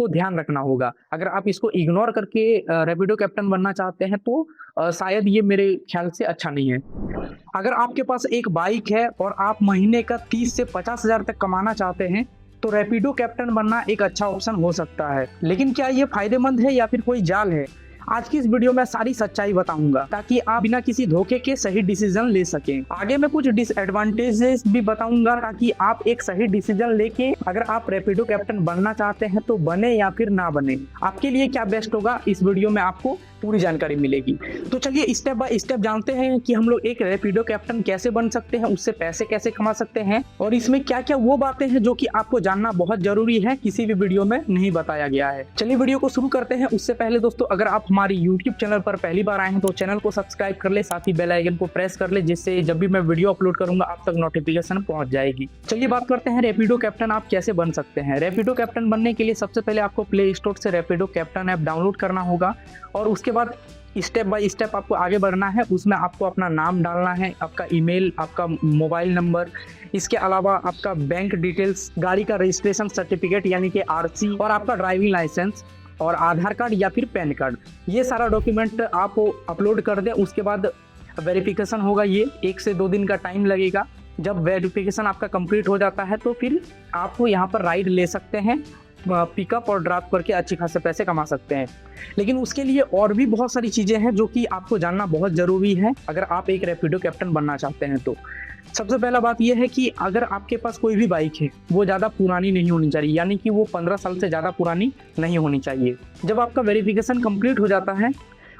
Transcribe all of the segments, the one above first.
आपको ध्यान रखना होगा। अगर आप इसको इग्नोर करके रैपिडो कैप्टन बनना चाहते हैं तो शायद ये मेरे ख्याल से अच्छा नहीं है। अगर आपके पास एक बाइक है और आप महीने का 30 से 50,000 तक कमाना चाहते हैं तो रैपिडो कैप्टन बनना एक अच्छा ऑप्शन हो सकता है। लेकिन क्या ये फायदेमंद है या फिर कोई जाल है? आज की इस वीडियो में सारी सच्चाई बताऊंगा ताकि आप बिना किसी धोखे के सही डिसीजन ले सकें। आगे मैं कुछ डिसएडवांटेजेस भी बताऊंगा ताकि आप एक सही डिसीजन लेके अगर आप रैपिडो कैप्टन बनना चाहते हैं तो बने या फिर ना बने, आपके लिए क्या बेस्ट होगा, इस वीडियो में आपको पूरी जानकारी मिलेगी। तो चलिए स्टेप बाय स्टेप जानते हैं कि हम लोग एक रैपिडो कैप्टन कैसे बन सकते हैं, उससे पैसे कैसे कमा सकते हैं और इसमें क्या क्या वो बातें हैं जो कि आपको जानना बहुत जरूरी है, किसी भी वीडियो में नहीं बताया गया है। चलिए वीडियो को शुरू करते हैं। उससे पहले दोस्तों, अगर आप हमारी यूट्यूब चैनल पर पहली बार आए हैं तो चैनल को सब्सक्राइब कर ले, साथ ही बेल आइकन को प्रेस कर ले, जिससे जब भी मैं वीडियो अपलोड करूंगा आप तक नोटिफिकेशन पहुंच जाएगी। चलिए बात करते हैं रैपिडो कैप्टन आप कैसे बन सकते हैं। रैपिडो कैप्टन बनने के लिए सबसे पहले आपको प्ले स्टोर से रैपिडो कैप्टन ऐप डाउनलोड करना होगा और उसके बाद स्टेप बाय स्टेप आपको आगे बढ़ना है। उसमें आपको अपना नाम डालना है, आपका ईमेल, आपका मोबाइल नंबर, इसके अलावा आपका बैंक डिटेल्स, गाड़ी का रजिस्ट्रेशन सर्टिफिकेट यानी कि आरसी और आपका ड्राइविंग लाइसेंस और आधार कार्ड या फिर पैन कार्ड, ये सारा डॉक्यूमेंट आप अपलोड कर दें। उसके बाद वेरिफिकेशन होगा, ये 1 से 2 दिन का टाइम लगेगा। जब वेरिफिकेशन आपका कंप्लीट हो जाता है तो फिर आप यहाँ पर राइड ले सकते हैं, पिकअप और ड्रॉप करके अच्छे खासे पैसे कमा सकते हैं। लेकिन उसके लिए और भी बहुत सारी चीज़ें हैं जो कि आपको जानना बहुत ज़रूरी है अगर आप एक रैपिडो कैप्टन बनना चाहते हैं तो। सबसे पहला बात यह है कि अगर आपके पास कोई भी बाइक है वो ज़्यादा पुरानी नहीं होनी चाहिए, यानी कि वो 15 साल से ज़्यादा पुरानी नहीं होनी चाहिए। जब आपका वेरिफिकेशन कंप्लीट हो जाता है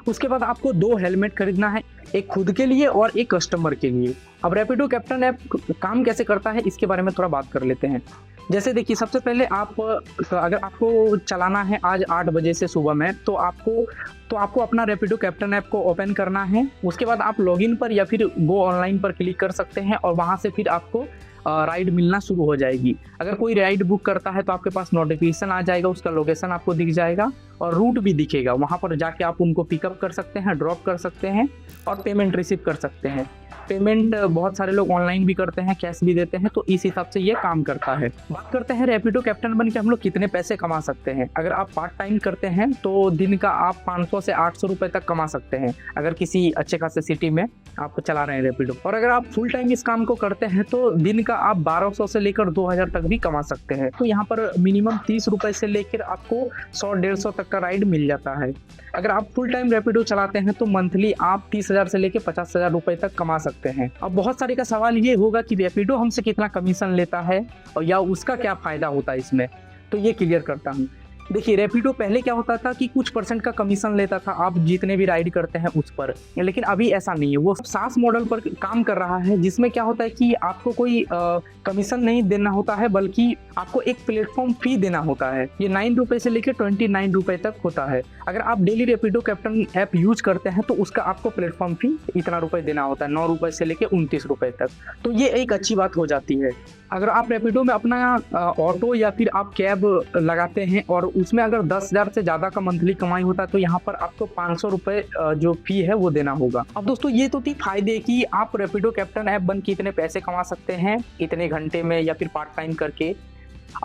उसके बाद आपको 2 हेलमेट खरीदना है, एक खुद के लिए और एक कस्टमर के लिए। अब रैपिडो कैप्टन ऐप काम कैसे करता है इसके बारे में थोड़ा बात कर लेते हैं। जैसे देखिए, सबसे पहले अगर आपको चलाना है आज 8 बजे से सुबह में तो आपको अपना रैपिडो कैप्टन ऐप को ओपन करना है। उसके बाद आप लॉगिन पर या फिर गो ऑनलाइन पर क्लिक कर सकते हैं और वहाँ से फिर आपको राइड मिलना शुरू हो जाएगी। अगर कोई राइड बुक करता है तो आपके पास नोटिफिकेशन आ जाएगा, उसका लोकेशन आपको दिख जाएगा और रूट भी दिखेगा। वहाँ पर जाके आप उनको पिकअप कर सकते हैं, ड्रॉप कर सकते हैं और पेमेंट रिसीव कर सकते हैं। पेमेंट बहुत सारे लोग ऑनलाइन भी करते हैं, कैश भी देते हैं, तो इस हिसाब से ये काम करता है। बात करते हैं रैपिडो कैप्टन बन के हम लोग कितने पैसे कमा सकते हैं। अगर आप पार्ट टाइम करते हैं तो दिन का आप 500 से 800 रुपए तक कमा सकते हैं, अगर किसी अच्छे खासे सिटी में आप चला रहे हैं रैपिडो। और अगर आप फुल टाइम इस काम को करते हैं तो दिन का आप 1200 से लेकर 2000 तक भी कमा सकते हैं। तो यहाँ पर मिनिमम 30 रुपए से लेकर आपको 100-150 तक का राइड मिल जाता है। अगर आप फुल टाइम रैपिडो चलाते हैं तो मंथली आप 30,000 से लेकर 50,000 रुपए तक कमा सकते हैं। अब बहुत सारे का सवाल ये होगा कि रैपिडो हमसे कितना कमीशन लेता है और या उसका क्या फायदा होता है इसमें, तो ये क्लियर करता हूँ। देखिए, रैपिडो पहले क्या होता था कि कुछ % का कमीशन लेता था आप जितने भी राइड करते हैं उस पर, लेकिन अभी ऐसा नहीं है। वो सास मॉडल पर काम कर रहा है जिसमें क्या होता है कि आपको कोई कमीशन नहीं देना होता है, बल्कि आपको एक प्लेटफॉर्म फी देना होता है। ये 9 रुपए से लेकर 29 रुपए तक होता है। अगर आप daily Rapido captain app use करते हैं तो उसका आपको प्लेटफॉर्म फी इतना रुपए देना होता है, 9 रुपए से लेकर 29 रुपए तक। तो ये एक अच्छी बात हो जाती है। अगर आप रैपिडो में अपना ऑटो या फिर आप कैब लगाते हैं और उसमें अगर 10,000 से ज़्यादा का मंथली कमाई होता है तो यहाँ पर आपको 500 रुपये जो फी है वो देना होगा। अब दोस्तों, ये तो थी फायदे कि आप रैपिडो कैप्टन ऐप बन के इतने पैसे कमा सकते हैं इतने घंटे में या फिर पार्ट टाइम करके।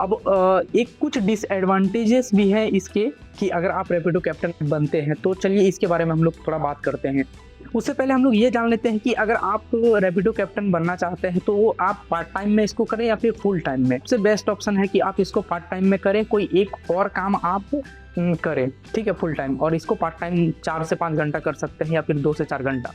अब एक कुछ डिसएडवांटेजेस भी हैं इसके कि अगर आप रैपिडो कैप्टन बनते हैं तो चलिए इसके बारे में हम लोग थोड़ा बात करते हैं। उससे पहले हम लोग ये जान लेते हैं कि अगर आप रैपिडो कैप्टन बनना चाहते हैं तो आप पार्ट टाइम में इसको करें या फिर फुल टाइम में। सबसे बेस्ट ऑप्शन है कि आप इसको पार्ट टाइम में करें, कोई एक और काम आप करें, ठीक है, फुल टाइम। और इसको पार्ट टाइम 4 से 5 घंटा कर सकते हैं या फिर 2 से 4 घंटा।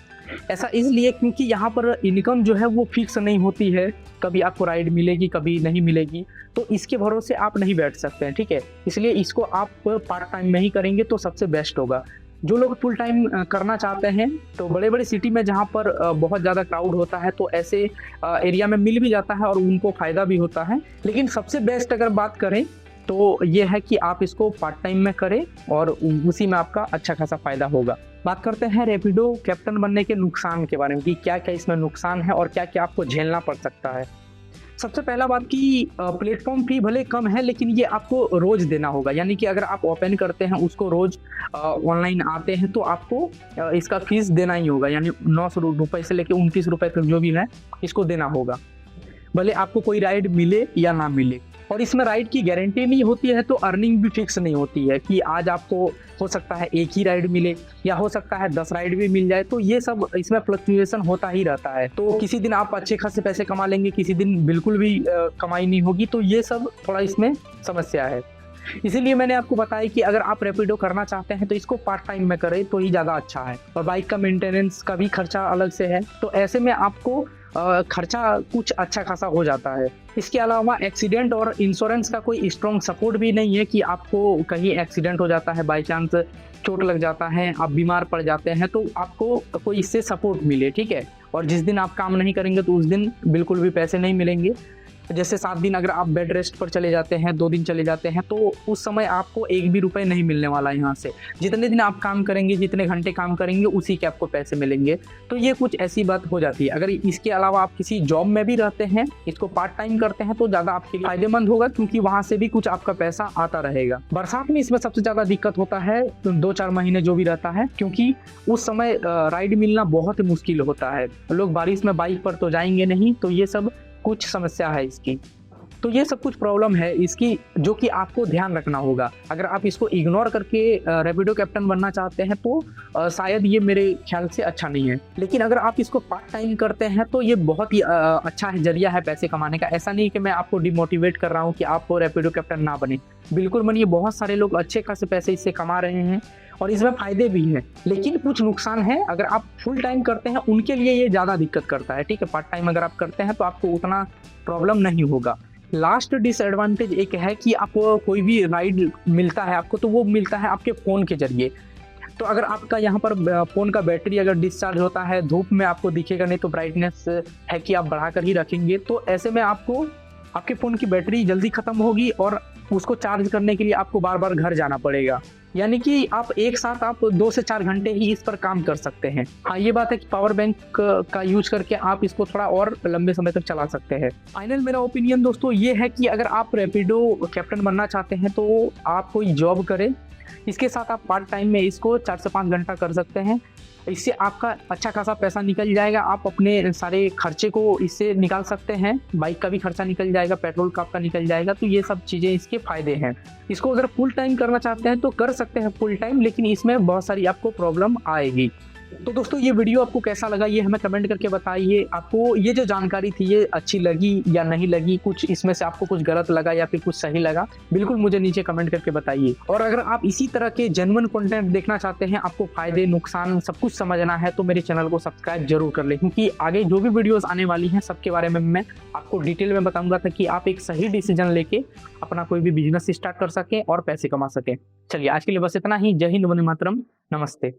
ऐसा इसलिए क्योंकि यहाँ पर इनकम जो है वो फिक्स नहीं होती है, कभी आपको राइड मिलेगी कभी नहीं मिलेगी, तो इसके भरोसे आप नहीं बैठ सकते हैं, ठीक है। इसलिए इसको आप पार्ट टाइम में ही करेंगे तो सबसे बेस्ट होगा। जो लोग फुल टाइम करना चाहते हैं तो बड़े बड़े सिटी में जहाँ पर बहुत ज़्यादा क्राउड होता है तो ऐसे एरिया में मिल भी जाता है और उनको फ़ायदा भी होता है। लेकिन सबसे बेस्ट अगर बात करें तो ये है कि आप इसको पार्ट टाइम में करें और उसी में आपका अच्छा खासा फ़ायदा होगा। बात करते हैं रैपिडो कैप्टन बनने के नुकसान के बारे में कि क्या क्या इसमें नुकसान है और क्या क्या आपको झेलना पड़ सकता है। सबसे पहला बात कि प्लेटफॉर्म फी भले कम है लेकिन ये आपको रोज़ देना होगा, यानी कि अगर आप ओपन करते हैं उसको रोज़ ऑनलाइन आते हैं तो आपको इसका फीस देना ही होगा, यानी 900 रुपये से लेकर 29 रुपये तक जो भी है इसको देना होगा, भले आपको कोई राइड मिले या ना मिले। और इसमें राइड की गारंटी नहीं होती है, तो अर्निंग भी फिक्स नहीं होती है कि आज आपको हो सकता है एक ही राइड मिले या हो सकता है 10 राइड भी मिल जाए। तो ये सब इसमें फ्लक्चुएशन होता ही रहता है। तो किसी दिन आप अच्छे खासे पैसे कमा लेंगे, किसी दिन बिल्कुल भी कमाई नहीं होगी। तो ये सब थोड़ा इसमें समस्या है। इसीलिए मैंने आपको बताया कि अगर आप रैपिडो करना चाहते हैं तो इसको पार्ट टाइम में करें तो ही ज़्यादा अच्छा है। और बाइक का मेंटेनेंस का भी खर्चा अलग से है, तो ऐसे में आपको खर्चा कुछ अच्छा खासा हो जाता है। इसके अलावा एक्सीडेंट और इंश्योरेंस का कोई स्ट्रॉन्ग सपोर्ट भी नहीं है कि आपको कहीं एक्सीडेंट हो जाता है, बाई चांस चोट लग जाता है, आप बीमार पड़ जाते हैं, तो आपको कोई इससे सपोर्ट मिले, ठीक है। और जिस दिन आप काम नहीं करेंगे तो उस दिन बिल्कुल भी पैसे नहीं मिलेंगे। जैसे 7 दिन अगर आप बेड रेस्ट पर चले जाते हैं, 2 दिन चले जाते हैं, तो उस समय आपको एक भी रुपए नहीं मिलने वाला है यहाँ से। जितने दिन आप काम करेंगे, जितने घंटे काम करेंगे, उसी के आपको पैसे मिलेंगे। तो ये कुछ ऐसी बात हो जाती है। अगर इसके अलावा आप किसी जॉब में भी रहते हैं, इसको पार्ट टाइम करते हैं, तो ज़्यादा आपके लिए फायदेमंद होगा, क्योंकि वहाँ से भी कुछ आपका पैसा आता रहेगा। बरसात में इसमें सबसे ज़्यादा दिक्कत होता है 2-4 महीने जो भी रहता है, क्योंकि उस समय राइड मिलना बहुत ही मुश्किल होता है। लोग बारिश में बाइक पर तो जाएंगे नहीं, तो ये सब कुछ समस्या है इसकी। तो ये सब कुछ प्रॉब्लम है इसकी, जो कि आपको ध्यान रखना होगा। अगर आप इसको इग्नोर करके रैपिडो कैप्टन बनना चाहते हैं तो शायद ये मेरे ख्याल से अच्छा नहीं है। लेकिन अगर आप इसको पार्ट टाइम करते हैं तो ये बहुत ही अच्छा है, जरिया है पैसे कमाने का। ऐसा नहीं कि मैं आपको डिमोटिवेट कर रहा हूँ कि आप रैपिडो कैप्टन ना बने, बिल्कुल बनिए। बहुत सारे लोग अच्छे खासे पैसे इससे कमा रहे हैं और इसमें फायदे भी हैं। लेकिन कुछ नुकसान है, अगर आप फुल टाइम करते हैं उनके लिए ये ज़्यादा दिक्कत करता है, ठीक है। पार्ट टाइम अगर आप करते हैं तो आपको उतना प्रॉब्लम नहीं होगा। लास्ट डिसएडवांटेज एक है कि आपको कोई भी राइड मिलता है आपको, तो वो मिलता है आपके फ़ोन के जरिए। तो अगर आपका यहाँ पर फ़ोन का बैटरी अगर डिस्चार्ज होता है, धूप में आपको दिखेगा नहीं, तो ब्राइटनेस है कि आप बढ़ा कर ही रखेंगे, तो ऐसे में आपको आपके फ़ोन की बैटरी जल्दी ख़त्म होगी और उसको चार्ज करने के लिए आपको बार बार घर जाना पड़ेगा। यानी कि आप एक साथ आप 2 से 4 घंटे ही इस पर काम कर सकते हैं। हाँ, ये बात है कि पावर बैंक का यूज करके आप इसको थोड़ा और लंबे समय तक चला सकते हैं। फाइनल मेरा ओपिनियन दोस्तों ये है कि अगर आप रैपिडो कैप्टन बनना चाहते हैं तो आप कोई जॉब करें, इसके साथ आप पार्ट टाइम में इसको 4 से 5 घंटा कर सकते हैं। इससे आपका अच्छा खासा पैसा निकल जाएगा, आप अपने सारे खर्चे को इससे निकाल सकते हैं। बाइक का भी खर्चा निकल जाएगा, पेट्रोल का आपका निकल जाएगा। तो ये सब चीज़ें इसके फ़ायदे हैं। इसको अगर फुल टाइम करना चाहते हैं तो कर सकते हैं फुल टाइम, लेकिन इसमें बहुत सारी आपको प्रॉब्लम आएगी। तो दोस्तों ये वीडियो आपको कैसा लगा ये हमें कमेंट करके बताइए। आपको ये जो जानकारी थी ये अच्छी लगी या नहीं लगी, कुछ इसमें से आपको कुछ गलत लगा या फिर कुछ सही लगा, बिल्कुल मुझे नीचे कमेंट करके बताइए। और अगर आप इसी तरह के जेन्युइन कंटेंट देखना चाहते हैं, आपको फायदे नुकसान सब कुछ समझना है, तो मेरे चैनल को सब्सक्राइब जरूर कर लें, क्योंकि आगे जो भी वीडियोस आने वाली हैं सबके बारे में मैं आपको डिटेल में बताऊंगा, ताकि आप एक सही डिसीजन लेके अपना कोई भी बिजनेस स्टार्ट कर सकें और पैसे कमा सकें। चलिए आज के लिए बस इतना ही। जय हिंद, वंदे मातरम, नमस्ते।